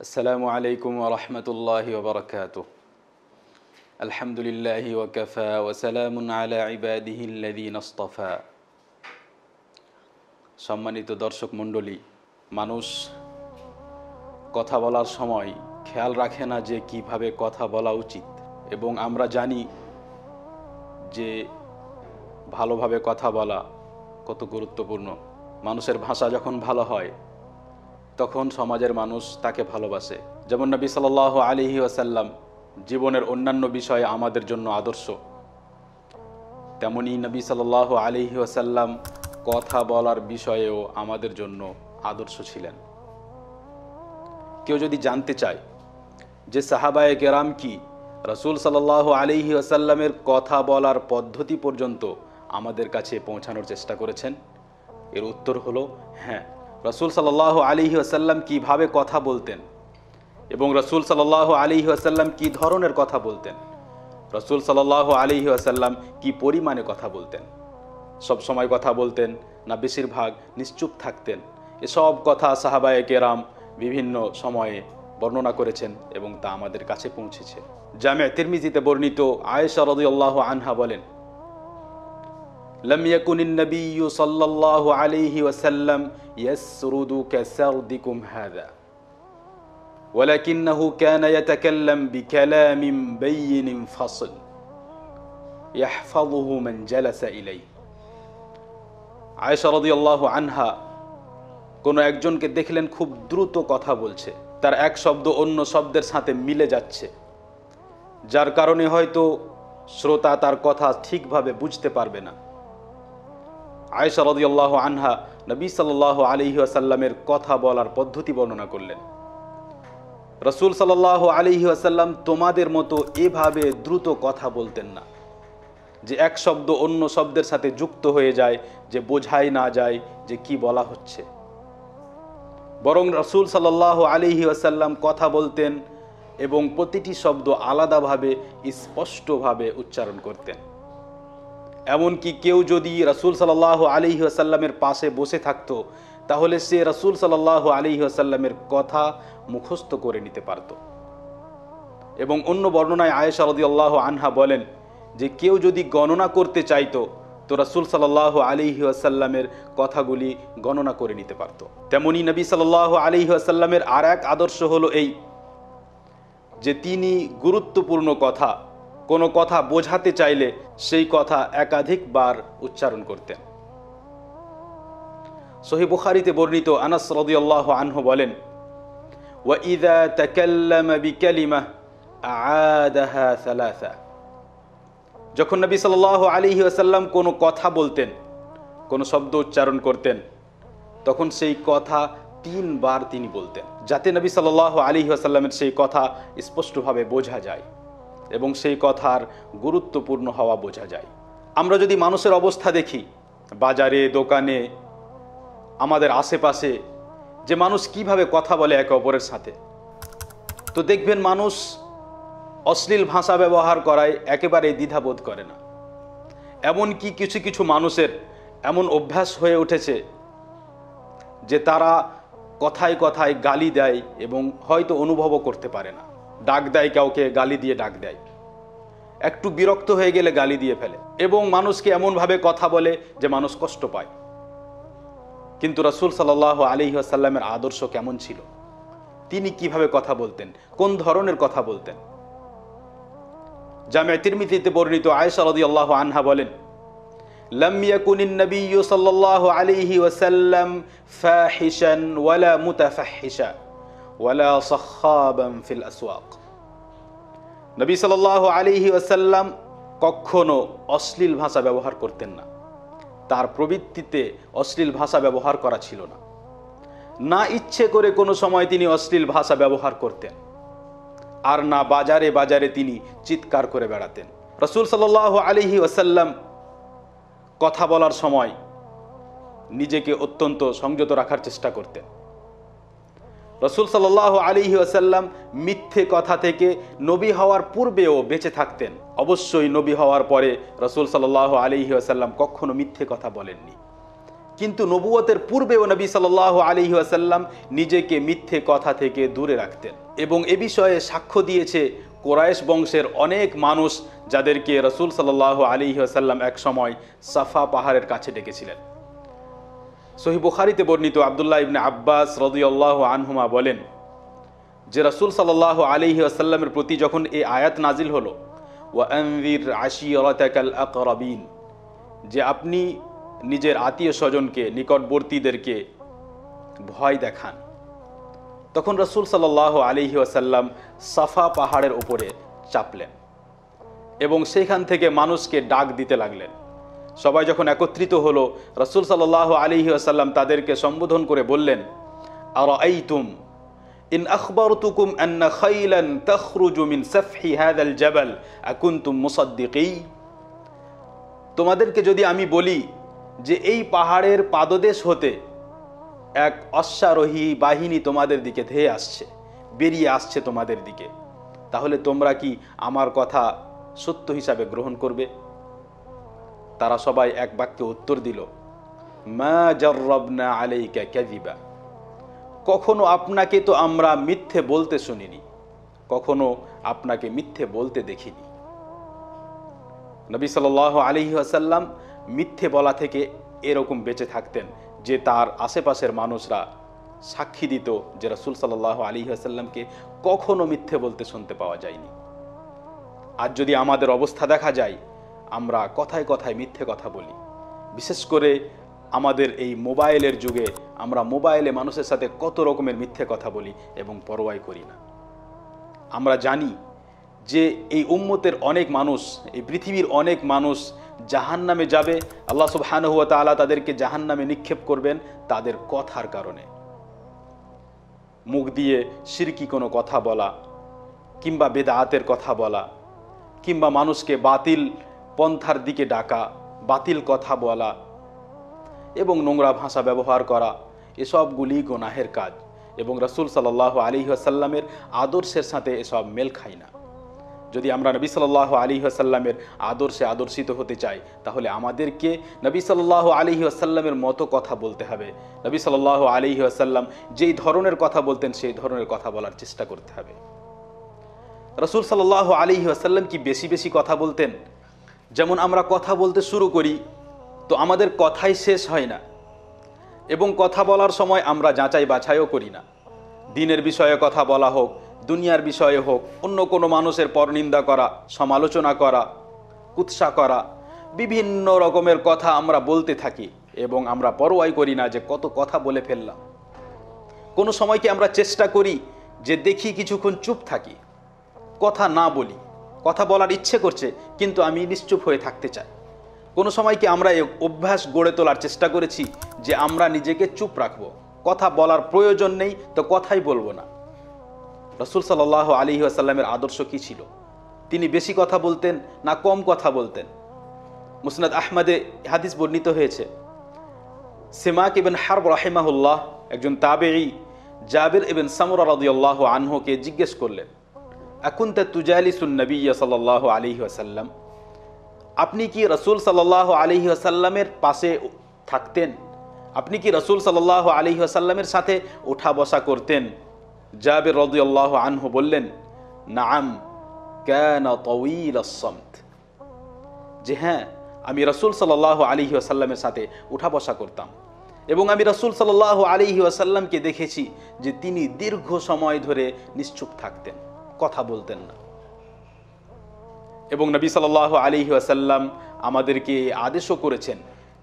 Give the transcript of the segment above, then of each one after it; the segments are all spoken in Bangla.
আসসালামু আলাইকুম ওয়া রাহমাতুল্লাহি ওয়া বারাকাতুহু। আলহামদুলিল্লাহি ওয়া কাফা ওয়া সালামুন আলা ইবাদিহিল্লাযীনা ইসতাফা। সম্মানিত দর্শক মণ্ডলী, মানুষ কথা বলার সময় খেয়াল রাখে না যে কিভাবে কথা বলা উচিত, এবং আমরা জানি যে ভালোভাবে কথা বলা কত গুরুত্বপূর্ণ। মানুষের ভাষা যখন ভালো হয় তখন সমাজের মানুষ তাকে ভালোবাসে। যেমন নবী সাল্লাল্লাহু আলাইহি ওয়াসাল্লাম জীবনের অন্যান্য বিষয়ে আমাদের জন্য আদর্শ, তেমনি নবী সাল্লাল্লাহু আলাইহি ওয়াসাল্লাম কথা বলার বিষয়েও আমাদের জন্য আদর্শ ছিলেন। কেউ যদি জানতে চায় যে সাহাবায়ে কেরাম কি রাসূল সাল্লাল্লাহু আলাইহি ওয়াসাল্লামের কথা বলার পদ্ধতি পর্যন্ত আমাদের কাছে পৌঁছানোর চেষ্টা করেছেন, এর উত্তর হলো হ্যাঁ। রাসূল সাল্লাল্লাহু আলাইহি ওয়াসাল্লাম কিভাবে কথা বলতেন এবং রাসূল সাল্লাল্লাহু আলাইহি ওয়াসাল্লাম কি ধরনের কথা বলতেন, রাসূল সাল্লাল্লাহু আলাইহি ওয়াসাল্লাম কি পরিমাণে কথা বলতেন, সব সময় কথা বলতেন না বেশিরভাগ নিশ্চুপ থাকতেন, এসব কথা সাহাবায়ে কেরাম বিভিন্ন সময়ে বর্ণনা করেছেন এবং তা আমাদের কাছে পৌঁছেছে। জামে তিরমিজিতে বর্ণিত আয়েশা রাদিয়াল্লাহু আনহা বলেন, لم يكن النبي صلى الله عليه وسلم يسرد كسردكم هذا ولكنه كان يتكلم بكلام بين فصل يحفظه من جلس إليه। আয়েশা রাদিয়াল্লাহু আনহা কোন একজনকে দেখলেন খুব দ্রুত কথা বলছে, তার এক শব্দ অন্য শব্দের সাথে মিলে যাচ্ছে, যার কারণে হয়তো শ্রোতা তার কথা ঠিকভাবে বুঝতে পারবে না। আয়েশা রাদিয়াল্লাহু আনহা নবী সাল্লাল্লাহু আলাইহি ওয়াসাল্লামের কথা বলার পদ্ধতি বর্ণনা করলেন। রাসূল সাল্লাল্লাহু আলাইহি ওয়াসাল্লাম তোমাদের মতো এভাবে দ্রুত কথা বলতেন না যে এক শব্দ অন্য শব্দের সাথে যুক্ত হয়ে যায়, যে বোঝাই না যায় যে কি বলা হচ্ছে। বরং রাসূল সাল্লাল্লাহু আলাইহি ওয়াসাল্লাম কথা বলতেন এবং প্রতিটি শব্দ আলাদাভাবে স্পষ্টভাবে উচ্চারণ করতেন। এমনকি কেউ যদি রাসূল সাল্লাল্লাহু আলাইহি ওয়াসাল্লামের পাশে বসে থাকতো তাহলে সে রাসূল সাল্লাল্লাহু আলাইহি ওয়াসাল্লামের কথা মুখস্থ করে নিতে পারত। এবং অন্য বর্ণনায় আয়েশা রাদিয়াল্লাহু আনহা বলেন যে কেউ যদি গণনা করতে চাইতো তো রাসূল সাল্লাল্লাহু আলাইহি ওয়াসাল্লামের কথাগুলি গণনা করে নিতে পারত। তেমনি নবী সাল্লাল্লাহু আলাইহি ওয়াসাল্লামের আর এক আদর্শ হলো এই যে তিনি গুরুত্বপূর্ণ কথা, কোনো কথা বোঝাতে চাইলে সেই কথা একাধিকবার উচ্চারণ করতেন। সহিহ বুখারীতে বর্ণিত আনাস রাদিয়াল্লাহু আনহু বলেন, ওয়া ইযা তাকাল্লামা বিকালিমাহ আ'আদাহা সালাসা। যখন নবী সাল্লাল্লাহু আলাইহি ওয়াসাল্লাম কোনো কথা বলতেন, কোনো শব্দ উচ্চারণ করতেন, তখন সেই কথা 3 বার তিনি বলতেন, যাতে নবী সাল্লাল্লাহু আলাইহি ওয়াসাল্লামের সেই কথা স্পষ্টভাবে বোঝা যায় এবং সেই কথার গুরুত্বপূর্ণ হওয়া বোঝা যায়। আমরা যদি মানুষের অবস্থা দেখি, বাজারে দোকানে আমাদের আশেপাশে যে মানুষ কিভাবে কথা বলে একে অপরের সাথে, তো দেখবেন মানুষ অশ্লীল ভাষা ব্যবহার করায় একেবারে দ্বিধাবোধ করে না। এমনকি কিছু কিছু মানুষের এমন অভ্যাস হয়ে উঠেছে যে তারা কথায় কথায় গালি দেয় এবং হয়তো অনুভবও করতে পারে না। ডাক দেয় কাউকে, গালি দিয়ে ডাক দেয়, একটু বিরক্ত হয়ে গেলে গালি দিয়ে ফেলে এবং মানুষকে এমনভাবে কথা বলে যে মানুষ কষ্ট পায়। কিন্তু রাসূল সাল্লাল্লাহু আলাইহি ওয়াসাল্লামের আদর্শ কেমন ছিল, তিনি কিভাবে কথা বলতেন, কোন ধরনের কথা বলতেন। জামে তিরমিজিতে বর্ণিত আয়েশা রাদিয়াল্লাহু আনহা বলেন, লাম ইয়াকুনিন নাবিয়্যু সাল্লাল্লাহু আলাইহি ওয়াসাল্লাম ফাহিশান ওয়ালা মুতাফাহহিশা ওয়ালা সাখাবান ফিল আসওয়াক। নবী সাল্লাল্লাহু আলাইহি ওয়াসাল্লাম কখনো অশ্লীল ভাষা ব্যবহার করতেন না, তার প্রবৃত্তিতে অশ্লীল ভাষা ব্যবহার করা ছিল না। না ইচ্ছে করে কোনো সময় তিনি অশ্লীল ভাষা ব্যবহার করতেন, আর না বাজারে বাজারে তিনি চিৎকার করে বেড়াতেন। রাসূল সাল্লাল্লাহু আলাইহি ওয়াসাল্লাম কথা বলার সময় নিজেকে অত্যন্ত সংযত রাখার চেষ্টা করতেন। রাসূল সাল্লাল্লাহু আলাইহি ওয়াসাল্লাম মিথ্যে কথা থেকে নবী হওয়ার পূর্বেও বেঁচে থাকতেন। অবশ্যই নবী হওয়ার পরে রাসূল সাল্লাল্লাহু আলাইহি ওয়াসাল্লাম কখনো মিথ্যে কথা বলেননি। কিন্তু নবুয়তের পূর্বেও নবী সাল্লাল্লাহু আলাইহি ওয়াসাল্লাম নিজেকে মিথ্যে কথা থেকে দূরে রাখতেন, এবং এ বিষয়ে সাক্ষ্য দিয়েছে কোরাইশ বংশের অনেক মানুষ, যাদেরকে রাসূল সাল্লাল্লাহু আলাইহি ওয়াসাল্লাম এক সময় সাফা পাহাড়ের কাছে ডেকেছিলেন। সহিহ বুখারীতে বর্ণিত আব্দুল্লাহ ইবনে আব্বাস রাদিয়াল্লাহু আনহুমা বলেন যে রাসূল সাল্লাল্লাহু আলাইহি ওয়াসাল্লামের প্রতি যখন এই আয়াত নাজিল হলো, ওয়া আনযির আশিরাতাকাল আকরাবিন, যে আপনি নিজের আত্মীয় স্বজনকে, নিকটবর্তীদেরকে ভয় দেখান, তখন রাসূল সাল্লাল্লাহু আলাইহি ওয়াসাল্লাম সাফা পাহাড়ের উপরে চাপলেন এবং সেখান থেকে মানুষকে ডাক দিতে লাগলেন। সবাই যখন একত্রিত হলো, রাসূল সাল্লাল্লাহু আলাইহি ওয়াসাল্লাম তাদেরকে সম্বোধন করে বললেন, আরাআইতুম ইন আখবারতুকুম আন্না খাইলান তাখরুজু মিন সাফহি হাযাল জাবাল আকুনতুম মুসাদ্দিকি, তোমাদেরকে যদি আমি বলি যে এই পাহাড়ের পাদদেশ হতে এক অশ্বারোহী বাহিনী তোমাদের দিকে ধেয়ে আসছে, বেরিয়ে আসছে তোমাদের দিকে, তাহলে তোমরা কি আমার কথা সত্য হিসাবে গ্রহণ করবে? তারা সবাই এক বাক্যে উত্তর দিল, মা জাররাবনা আলাইকা কাযিবা, কখনো আপনাকে তো আমরা মিথ্যে বলতে শুনিনি, কখনো আপনাকে মিথ্যে বলতে দেখিনি। নবী সাল্লাল্লাহু আলাইহি ওয়াসাল্লাম মিথ্যে বলা থেকে এরকম বেঁচে থাকতেন যে তার আশেপাশের মানুষরা সাক্ষী দিত যে রাসূল সাল্লাল্লাহু আলাইহি ওয়াসাল্লামকে কখনো মিথ্যে বলতে শুনতে পাওয়া যায়নি। আজ যদি আমাদের অবস্থা দেখা যায়, আমরা কথায় কথায় মিথ্যে কথা বলি। বিশেষ করে আমাদের এই মোবাইলের যুগে আমরা মোবাইলে মানুষের সাথে কত রকমের মিথ্যে কথা বলি এবং পরোয়াই করি না। আমরা জানি যে এই উম্মতের অনেক মানুষ, এই পৃথিবীর অনেক মানুষ জাহান্নামে যাবে, আল্লাহ সুবহানাহু ওয়া তাআলা তাদেরকে জাহান্নামে নিক্ষেপ করবেন তাদের কথার কারণে। মুখ দিয়ে শিরকি কোনো কথা বলা, কিংবা বেদাতের কথা বলা, কিংবা মানুষকে বাতিল পন্থার দিকে ডাকা, বাতিল কথা বলা এবং নোংরা ভাষা ব্যবহার করা, এসবগুলি গুনাহের কাজ এবং রাসূল সাল্লাল্লাহু আলাইহি ওয়াসাল্লামের আদর্শের সাথে এসব মেল খায় না। যদি আমরা নবী সাল্লাল্লাহু আলাইহি ওয়াসাল্লামের আদর্শে আদর্শিত হতে চাই, তাহলে আমাদেরকে নবী সাল্লাল্লাহু আলাইহি ওয়াসাল্লামের মতো কথা বলতে হবে। নবী সাল্লাল্লাহু আলাইহি ওয়াসাল্লাম যেই ধরনের কথা বলতেন সেই ধরনের কথা বলার চেষ্টা করতে হবে। রাসূল সাল্লাল্লাহু আলাইহি ওয়াসাল্লাম কি বেশি বেশি কথা বলতেন? যেমন আমরা কথা বলতে শুরু করি তো আমাদের কথাই শেষ হয় না, এবং কথা বলার সময় আমরা যাচাই বাছাইও করি না। দিনের বিষয়ে কথা বলা হোক, দুনিয়ার বিষয়ে হোক, অন্য কোনো মানুষের পরনিন্দা করা, সমালোচনা করা, কুৎসা করা, বিভিন্ন রকমের কথা আমরা বলতে থাকি এবং আমরা পরোয়াই করি না যে কত কথা বলে ফেললাম। কোনো সময় কি আমরা চেষ্টা করি যে দেখি কিছুক্ষণ চুপ থাকি, কথা না বলি, কথা বলার ইচ্ছে করছে কিন্তু আমি নিশ্চুপ হয়ে থাকতে চাই। কোনো সময় কি আমরা এই অভ্যাস গড়ে তোলার চেষ্টা করেছি যে আমরা নিজেকে চুপ রাখবো, কথা বলার প্রয়োজন নেই তো কথাই বলবো না? রাসূল সাল্লাল্লাহু আলাইহি ওয়াসাল্লামের আদর্শ কি ছিল? তিনি বেশি কথা বলতেন না কম কথা বলতেন? মুসনাদ আহমদে হাদিস বর্ণিত হয়েছে, সিমাক ইবন হারব রাহিমাহুল্লাহ, একজন তাবেঈ, জাবির ইবন সামুরা রাদিয়াল্লাহু আনহুকে জিজ্ঞেস করলেন, আকুনতা তুজালিসুন নবিয়্য সাল্লাল্লাহু আলাইহি ওয়াসাল্লাম, আপনি কি রাসূল সাল্লাল্লাহু আলাইহি ওয়াসাল্লামের পাশে থাকতেন? আপনি কি রাসূল সাল্লাল্লাহু আলাইহি ওয়াসাল্লামের সাথে ওঠা বসা করতেন? জাবির রাদিয়াল্লাহু আনহু বললেন, নাআম কানা তাওয়ীলাস সামত, যে হ্যাঁ, আমি রাসূল সাল্লাল্লাহু আলাইহি ওয়াসাল্লামের সাথে উঠা বসা করতাম এবং আমি রাসূল সাল্লাল্লাহু আলাইহি ওয়াসাল্লামকে দেখেছি যে তিনি দীর্ঘ সময় ধরে নিশ্চুপ থাকতেন, কথা বলতেন না। এবং নবী সাল্লাল্লাহু আলাইহি ওয়াসাল্লাম আমাদেরকে আদেশও করেছেন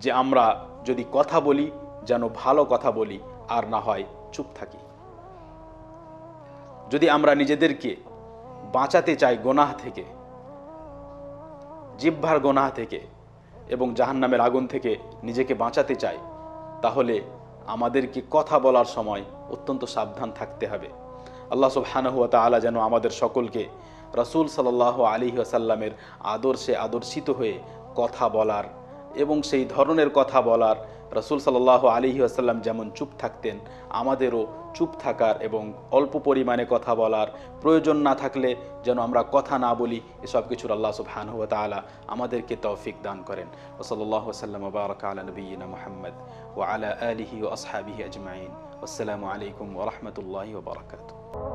যে আমরা যদি কথা বলি যেন ভালো কথা বলি, আর না হয় চুপ থাকি। যদি আমরা নিজেদেরকে বাঁচাতে চাই গুনাহ থেকে, জিহ্বার গুনাহ থেকে এবং জাহান্নামের আগুন থেকে নিজেকে বাঁচাতে চাই, তাহলে আমাদেরকে কথা বলার সময় অত্যন্ত সাবধান থাকতে হবে। আল্লাহ সুবহানাহু ওয়া তাআলা যেন আমাদের সকলকে রাসূল সাল্লাল্লাহু আলাইহি ওয়াসাল্লামের আদর্শে আদর্শিত হয়ে কথা বলার এবং সেই ধরনের কথা বলার রাসূল সাল্লাল্লাহু আলাইহি ওয়াসাল্লাম যেমন চুপ থাকতেন, আমাদেরও চুপ থাকার এবং অল্প পরিমাণে কথা বলার, প্রয়োজন না থাকলে যেন আমরা কথা না বলি, এসব কিছুর আল্লাহ সুবহানাহু ওয়া তাআলা আমাদেরকে তৌফিক দান করেন। ওয়া সাল্লাল্লাহু ওয়াসাল্লাম ওয়া বারাকা আলা নবিয়িনা মুহাম্মদ ওয়া আলা আলিহি ওয়া আসহাবিহি আজমাইন। আসসালামু আলাইকুম ওয়া রাহমাতুল্লাহি ওয়া বারাকাতুহু।